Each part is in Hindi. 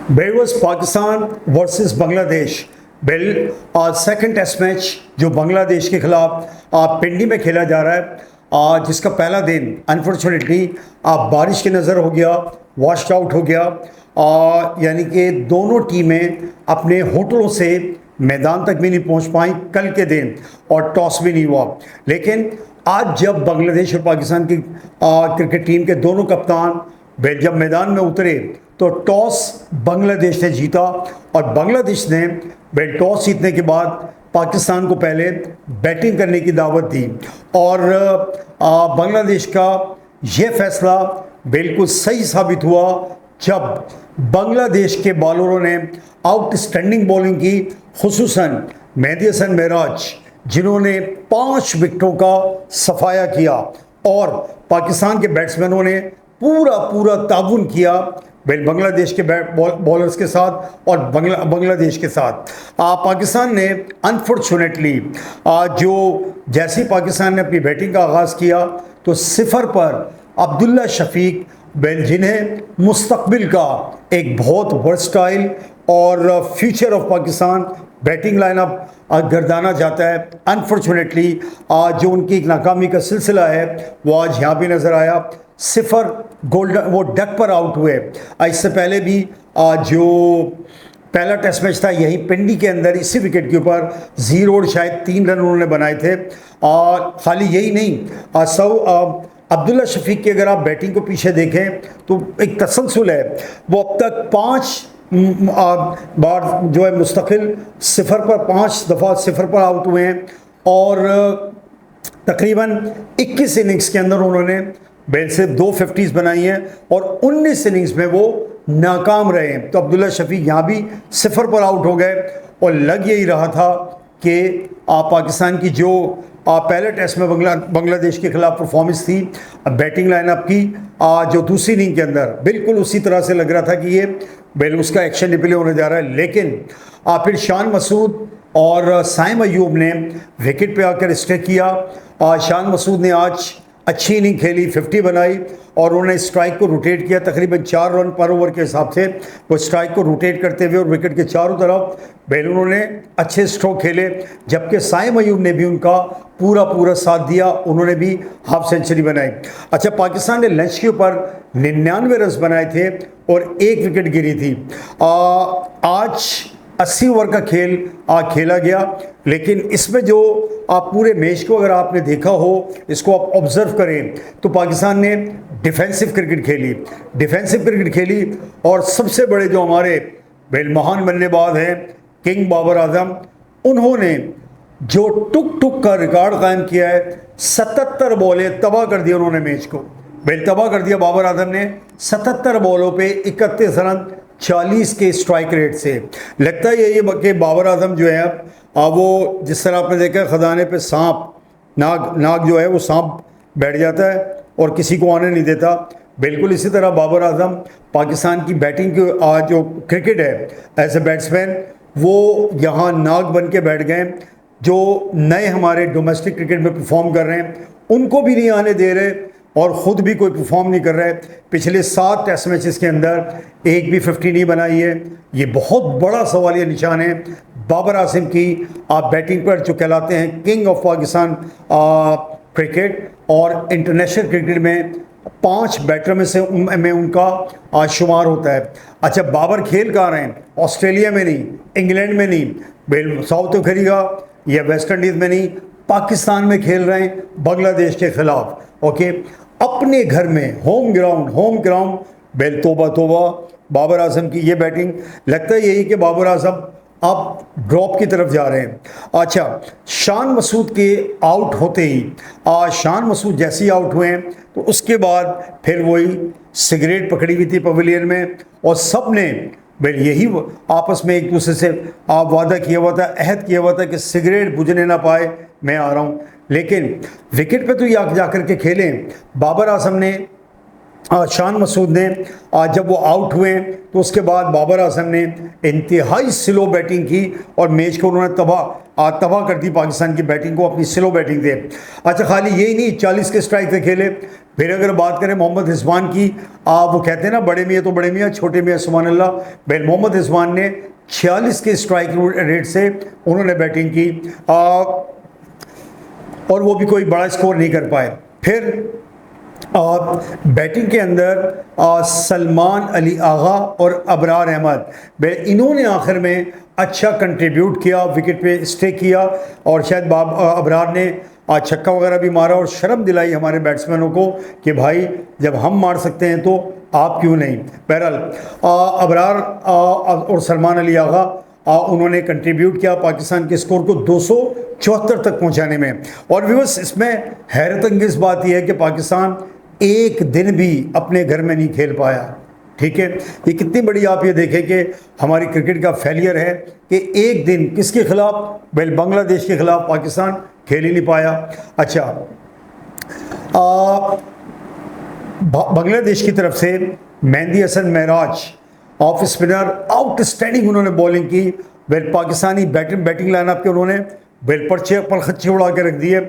बेवस पाकिस्तान वर्सेस बांग्लादेश। बिल आज सेकंड टेस्ट मैच जो बांग्लादेश के खिलाफ पिंडी में खेला जा रहा है, जिसका पहला दिन अनफॉर्चुनेटली बारिश की नज़र हो गया, वॉश्ड आउट हो गया। यानी कि दोनों टीमें अपने होटलों से मैदान तक भी नहीं पहुंच पाई कल के दिन, और टॉस भी नहीं हुआ। लेकिन आज जब बांग्लादेश और पाकिस्तान की क्रिकेट टीम के दोनों कप्तान जब मैदान में उतरे तो टॉस बांग्लादेश ने जीता, और बांग्लादेश ने टॉस जीतने के बाद पाकिस्तान को पहले बैटिंग करने की दावत दी। और बांग्लादेश का ये फैसला बिल्कुल सही साबित हुआ जब बांग्लादेश के बॉलरों ने आउटस्टैंडिंग बॉलिंग की, खुसूसन मेहदी हसन मेराज जिन्होंने 5 विकेटों का सफाया किया, और पाकिस्तान के बैट्समैनों ने पूरा ताउन किया बांग्लादेश के बॉलर्स के साथ और बांग्लादेश के साथ। पाकिस्तान ने अनफॉर्चुनेटली जो जैसे ही पाकिस्तान ने अपनी बैटिंग का आगाज़ किया तो सिफर पर अब्दुल्ला शफीक, जिन्हें मुस्तकबिल का एक बहुत वर्सटाइल और future of Pakistan batting lineup गर्दाना जाता है, अनफॉर्चुनेटली जो उनकी एक नाकामी का सिलसिला है वो आज यहाँ भी नज़र आया। सिफर गोल्डन वो डक पर आउट हुए। इससे पहले भी जो पहला टेस्ट मैच था यही पिंडी के अंदर इसी विकेट के ऊपर 0 और शायद 3 रन उन्होंने बनाए थे। खाली यही नहीं, अब्दुल्ला शफीक की अगर आप बैटिंग को पीछे देखें तो एक तसलसल है। वो अब तक 5 बार जो है मुस्तकिल सिफर पर 5 दफ़ा सिफर पर आउट हुए हैं, और तकरीबन 21 इनिंग्स के अंदर उन्होंने बेल से 2 50s बनाई हैं और 19 इनिंग्स में वो नाकाम रहे हैं। तो अब्दुल्ला शफीक यहाँ भी सिफर पर आउट हो गए, और लग यही रहा था कि पाकिस्तान की जो पहले टेस्ट में बांग्लादेश के खिलाफ परफॉर्मेंस थी बैटिंग लाइनअप की, जो दूसरी इनिंग के अंदर बिल्कुल उसी तरह से लग रहा था कि ये उसका एक्शन रिप्ले होने जा रहा है। लेकिन फिर शान मसूद और साइम अयूब ने विकेट पे आकर स्टे किया। शान मसूद ने आज अच्छी इनिंग खेली, 50 बनाई, और उन्होंने स्ट्राइक को रोटेट किया। तकरीबन 4 रन पर ओवर के हिसाब से वो स्ट्राइक को रोटेट करते हुए और विकेट के चारों तरफ उन्होंने अच्छे स्ट्रोक खेले। जबकि साइम अयूब ने भी उनका पूरा साथ दिया, उन्होंने भी हाफ सेंचुरी बनाई। अच्छा, पाकिस्तान ने लंच के ऊपर 99 रन बनाए थे और 1 विकेट गिरी थी। आज 80 ओवर का खेल खेला गया, लेकिन इसमें जो पूरे मैच को अगर आपने देखा हो, इसको आप ऑब्जर्व करें तो पाकिस्तान ने डिफेंसिव क्रिकेट खेली, और सबसे बड़े जो हमारे महान बल्लेबाज हैं किंग बाबर आजम, उन्होंने जो टुक का रिकॉर्ड कायम किया है, 77 बॉलें तबाह कर दिया उन्होंने मैच को, तबाह कर दिया। बाबर आजम ने 77 बॉलों पे 31 रन 40 के स्ट्राइक रेट से। लगता है ये कि बाबर आजम जो है वो, जिस तरह आपने देखा खजाने पे सांप, नाग जो है वो सांप बैठ जाता है और किसी को आने नहीं देता, बिल्कुल इसी तरह बाबर आजम पाकिस्तान की बैटिंग की जो क्रिकेट है एज ए बैट्समैन, वो यहाँ नाग बन के बैठ गए। जो नए हमारे डोमेस्टिक क्रिकेट में परफॉर्म कर रहे हैं उनको भी नहीं आने दे रहे, और ख़ुद भी कोई परफॉर्म नहीं कर रहा है। पिछले 7 टेस्ट मैचेस के अंदर एक भी 50 नहीं बनाई है। ये बहुत बड़ा सवालिया निशान है बाबर आसिम की बैटिंग पर, जो कहलाते हैं किंग ऑफ पाकिस्तान क्रिकेट, और इंटरनेशनल क्रिकेट में 5 बैटर में उनका शुमार होता है। अच्छा, बाबर खेल कहाँ रहे हैं? ऑस्ट्रेलिया में नहीं, इंग्लैंड में नहीं, साउथ अफ्रीका या वेस्ट इंडीज़ में नहीं, पाकिस्तान में खेल रहे हैं बांग्लादेश के खिलाफ। ओके, अपने घर में होम ग्राउंड। तोबा बाबर आजम की ये बैटिंग। लगता है यही कि बाबर आजम अब ड्रॉप की तरफ जा रहे हैं। अच्छा, शान मसूद के आउट होते ही, शान मसूद जैसे ही आउट हुए हैं तो उसके बाद फिर वही सिगरेट पकड़ी हुई थी पवेलियन में, और सब ने यही आपस में एक दूसरे से वादा किया हुआ था, अहद किया हुआ था कि सिगरेट बुझने ना पाए, मैं आ रहा हूँ। लेकिन विकेट पे तो जा कर के खेलें। बाबर आजम ने शान मसूद ने जब वो आउट हुए तो उसके बाद बाबर आजम ने इंतहाई स्लो बैटिंग की और मैच को उन्होंने तबाह कर दी पाकिस्तान की बैटिंग को अपनी स्लो बैटिंग से। अच्छा, खाली यही नहीं, 40 के स्ट्राइक पे खेले। फिर अगर बात करें मोहम्मद रिजवान की, वो कहते हैं ना बड़े मियाँ तो बड़े मियाँ, छोटे मियाँ सुभान अल्लाह। भाई मोहम्मद रिजवान ने 46 के स्ट्राइक रेट से उन्होंने बैटिंग की और वो भी कोई बड़ा स्कोर नहीं कर पाए। फिर बैटिंग के अंदर सलमान अली आगा और अबरार अहमद, इन्होंने आखिर में अच्छा कंट्रीब्यूट किया, विकेट पे स्टे किया और शायद अबरार ने छक्का वगैरह भी मारा और शर्म दिलाई हमारे बैट्समैनों को कि भाई जब हम मार सकते हैं तो आप क्यों नहीं। बहरहाल अबरार और सलमान अली आगा उन्होंने कंट्रीब्यूट किया पाकिस्तान के स्कोर को 274 तक पहुंचाने में। और व्यूअर्स, इसमें हैरत अंगेज़ बात यह है कि पाकिस्तान एक दिन भी अपने घर में नहीं खेल पाया। ठीक है, ये कितनी बड़ी आप ये देखें कि हमारी क्रिकेट का फेलियर है कि एक दिन किसके खिलाफ, बांग्लादेश के खिलाफ पाकिस्तान खेल ही नहीं पाया। अच्छा, बांग्लादेश की तरफ से मेहंदी हसन महराज ऑफ स्पिनर, आउटस्टैंडिंग उन्होंने बॉलिंग की। पाकिस्तानी बैटिंग लाइनअप के उन्होंने पर खच्चे उड़ा के रख दिए।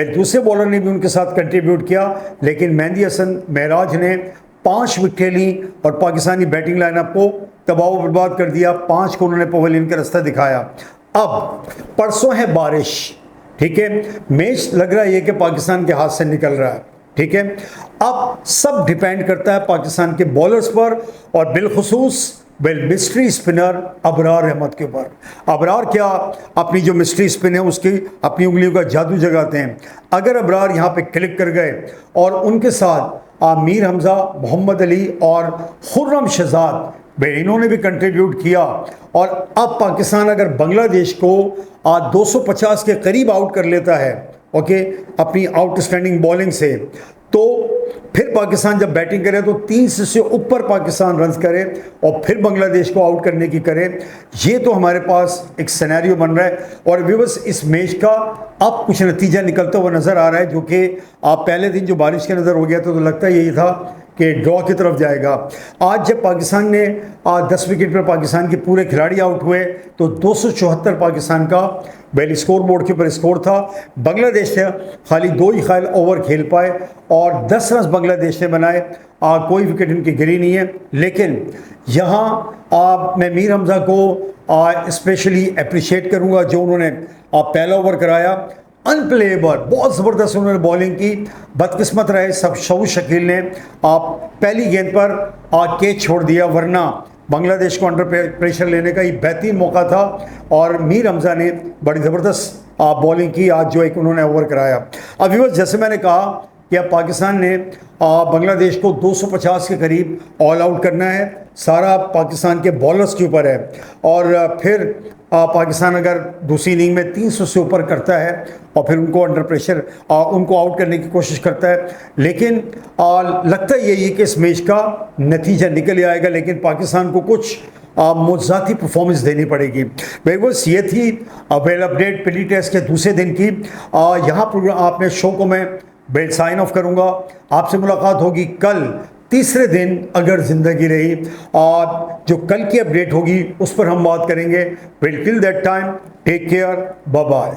दूसरे बॉलर ने भी उनके साथ कंट्रीब्यूट किया, लेकिन मेहंदी हसन महराज ने 5 विकेटें ली और पाकिस्तानी बैटिंग लाइनअप को तबाह बर्बाद कर दिया। 5 को उन्होंने पवेलियन का रास्ता दिखाया। अब परसों है बारिश, ठीक है, मैच लग रहा है ये कि पाकिस्तान के हाथ से निकल रहा है। ठीक है, अब सब डिपेंड करता है पाकिस्तान के बॉलर्स पर और बिलखुसूस मिस्ट्री स्पिनर अबरार अहमद के ऊपर। अबरार क्या अपनी जो मिस्ट्री स्पिन है उसकी अपनी उंगलियों का जादू जगाते हैं। अगर अबरार यहाँ पे क्लिक कर गए और उनके साथ मीर हमज़ा, मोहम्मद अली और खुर्रम शहजाद, इन्होंने भी कंट्रीब्यूट किया और अब पाकिस्तान अगर बांग्लादेश को 250 के करीब आउट कर लेता है, ओके, अपनी आउटस्टैंडिंग बॉलिंग से, तो फिर पाकिस्तान जब बैटिंग करे तो 300 से ऊपर पाकिस्तान रन करे और फिर बांग्लादेश को आउट करने की करे। ये तो हमारे पास एक सिनेरियो बन रहा है। और व्यूअर्स, इस मैच का अब कुछ नतीजा निकलता हुआ नज़र आ रहा है, जो कि पहले दिन जो बारिश के नज़र हो गया था तो लगता यही था कि ड्रॉ की तरफ जाएगा। आज जब पाकिस्तान ने 10 विकेट पर पाकिस्तान के पूरे खिलाड़ी आउट हुए तो 274 पाकिस्तान का स्कोर बोर्ड के ऊपर स्कोर था। बांग्लादेश ने खाली 2 ही खाली ओवर खेल पाए और 10 रन बांग्लादेश ने बनाए। कोई विकेट इनकी गिरी नहीं है। लेकिन यहाँ मैं मीर हमज़ा को स्पेशली अप्रिशिएट करूँगा, जो उन्होंने पहला ओवर कराया, अनप्लेएबल, बहुत ज़बरदस्त उन्होंने बॉलिंग की। बदकिस्मत रहे शौकत शकील ने पहली गेंद पर कैच छोड़ दिया, वरना बांग्लादेश को अंडर प्रेशर लेने का ये बेहतरीन मौका था और मीर हमज़ा ने बड़ी ज़बरदस्त बॉलिंग की आज जो एक उन्होंने ओवर कराया। अब व्यूअर्स, जैसे मैंने कहा कि अब पाकिस्तान ने बांग्लादेश को 250 के करीब ऑल आउट करना है। सारा पाकिस्तान के बॉलर्स के ऊपर है और फिर पाकिस्तान अगर दूसरी इनिंग में 300 से ऊपर करता है और फिर उनको अंडर प्रेशर उनको आउट करने की कोशिश करता है। लेकिन लगता यही है कि इस मैच का नतीजा निकल आएगा, लेकिन पाकिस्तान को कुछ मुज़ाती परफॉर्मेंस देनी पड़ेगी। बस ये थी वेल अपडेट पीली टेस्ट के दूसरे दिन की। यहाँ प्रोग्राम आपने शो को मैं साइन ऑफ करूँगा। आपसे मुलाकात होगी कल तीसरे दिन अगर ज़िंदगी रही, और जो कल की अपडेट होगी उस पर हम बात करेंगे। Till that time take care, bye bye.